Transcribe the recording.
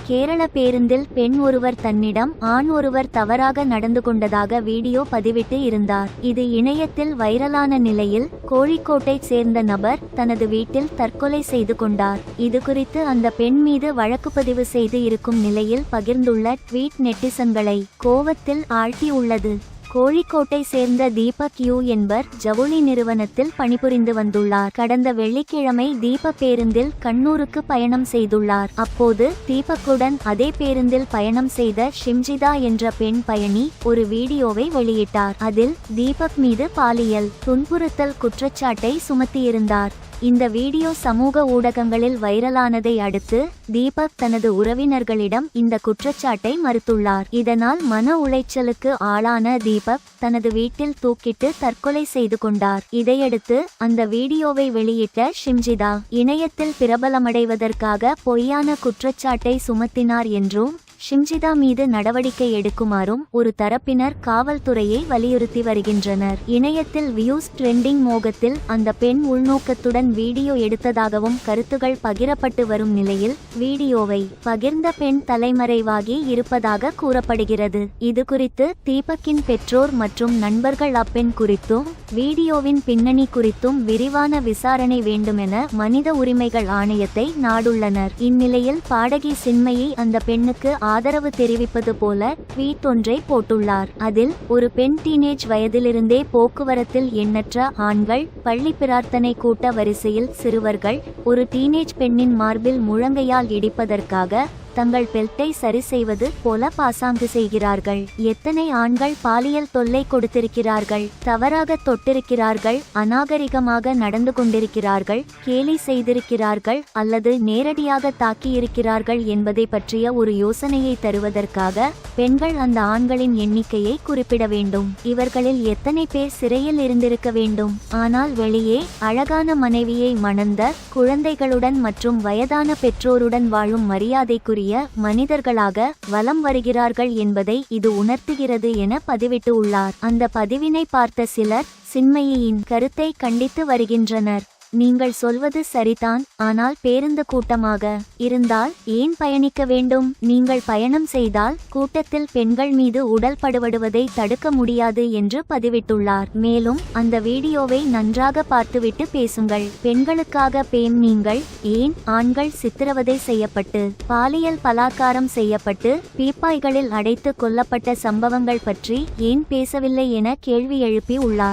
கேரள பேருந்தில் பெண் ஒருவர் தன்னிடம் ஆண் ஒருவர் தவறாக நடந்து கொண்டதாக வீடியோ பதிவிட்டு இருந்தார். இது இணையத்தில் வைரலான நிலையில் கோழிக்கோட்டை சேர்ந்த நபர் தனது வீட்டில் தற்கொலை செய்து கொண்டார். இதுகுறித்து அந்த பெண் மீது வழக்குப்பதிவு செய்து இருக்கும் நிலையில் பகிர்ந்துள்ள ட்வீட் நெட்டிசன்களை கோவத்தில் ஆழ்த்தியுள்ளது. கோழிக்கோட்டை சேர்ந்த தீபக் யூ என்பவர் ஜவுளி நிறுவனத்தில் பணிபுரிந்து வந்துள்ளார். கடந்த வெள்ளிக்கிழமை தீபக் பேருந்தில் கண்ணூருக்கு பயணம் செய்துள்ளார். அப்போது தீபக்குடன் அதே பேருந்தில் பயணம் செய்த ஷிம்ஜிதா என்ற பெண் பயணி ஒரு வீடியோவை வெளியிட்டார். அதில் தீபக் மீது பாலியல் துன்புறுத்தல் குற்றச்சாட்டை சுமத்தியிருந்தார். இந்த வீடியோ சமூக ஊடகங்களில் வைரலானதை அடுத்து தீபக் தனது உறவினர்களிடம் இந்த குற்றச்சாட்டை மறுத்துள்ளார். இதனால் மன உளைச்சலுக்கு ஆளான தீபக் தனது வீட்டில் தூக்கிட்டு தற்கொலை செய்து கொண்டார். இதையடுத்து அந்த வீடியோவை வெளியிட்ட ஷிம்ஜிதா இணையத்தில் பிரபலமடைவதற்காக பொய்யான குற்றச்சாட்டை சுமத்தினார் என்றும் ஷிம்ஜிதா மீது நடவடிக்கை எடுக்குமாறும் ஒரு தரப்பினர் காவல்துறையை வலியுறுத்தி வருகின்றனர். இணையத்தில் வியூஸ் ட்ரெண்டிங் மோகத்தில் அந்த பெண் உள்நோக்கத்துடன் வீடியோ எடுத்ததாகவும் கருத்துகள் பகிரப்பட்டு வரும் நிலையில் வீடியோவை பகிர்ந்த பெண் தலைமறைவாகி இருப்பதாக கூறப்படுகிறது. இதுகுறித்து தீபக்கின் பெற்றோர் மற்றும் நண்பர்கள் அப்பெண் குறித்தும் வீடியோவின் பின்னணி குறித்தும் விரிவான விசாரணை வேண்டுமென மனித உரிமைகள் ஆணையத்தை நாடுள்ளனர். இந்நிலையில் பாடகி சின்மயி அந்த பெண்ணுக்கு ஆதரவு தெரிவிப்பது போல ட்வீட் ஒன்றை போட்டுள்ளார். அதில் ஒரு பெண் டீனேஜ் வயதிலிருந்தே போக்குவரத்தில் எண்ணற்ற ஆண்கள் பள்ளி பிரார்த்தனை கூட்ட வரிசையில் சிறுவர்கள் ஒரு டீனேஜ் பெண்ணின் மார்பில் முழங்கையால் இடிப்பதற்காக தங்கள் பெல்ட்டை சரி செய்வது போல பாசாங்கு செய்கிறார்கள். எத்தனை ஆண்கள் பாலியல் தொல்லை கொடுத்திருக்கிறார்கள், தவறாக தொட்டிருக்கிறார்கள், அநாகரிகமாக நடந்து கொண்டிருக்கிறார்கள், கேலி செய்திருக்கிறார்கள் அல்லது நேரடியாக தாக்கியிருக்கிறார்கள் என்பதை பற்றிய ஒரு யோசனையை தருவதற்காக பெண்கள் அந்த ஆண்களின் எண்ணிக்கையை குறிப்பிட வேண்டும். இவர்களில் எத்தனை பேர் சிறையில் இருந்திருக்க வேண்டும். ஆனால் வெளியே அழகான மனைவியை மணந்த குழந்தைகளுடன் மற்றும் வயதான பெற்றோருடன் வாழும் மரியாதைக்குரிய மனிதர்களாக வலம் வருகிறார்கள் என்பதை இது உணர்த்துகிறது என பதிவிட்டு உள்ளார். அந்த பதிவினை பார்த்த சிலர் சின்மயியின் கருத்தை கண்டித்து வருகின்றனர். நீங்கள் சொல்வது சரிதான், ஆனால் பேருந்து கூட்டமாக இருந்தால் ஏன் பயணிக்க வேண்டும்? நீங்கள் பயணம் செய்தால் கூட்டத்தில் பெண்கள் மீது உடல் படுவதை தடுக்க முடியாது என்று பதிவிட்டுள்ளார். மேலும் அந்த வீடியோவை நன்றாக பார்த்துவிட்டு பேசுங்கள். பெண்களுக்காக பேம் நீங்கள் ஏன் ஆண்கள் சித்திரவதை செய்யப்பட்டு பாலியல் பலாத்காரம் செய்யப்பட்டு பீப்பாய்களில் அடைத்து கொல்லப்பட்ட சம்பவங்கள் பற்றி ஏன் பேசவில்லை என கேள்வி எழுப்பி உள்ளார்.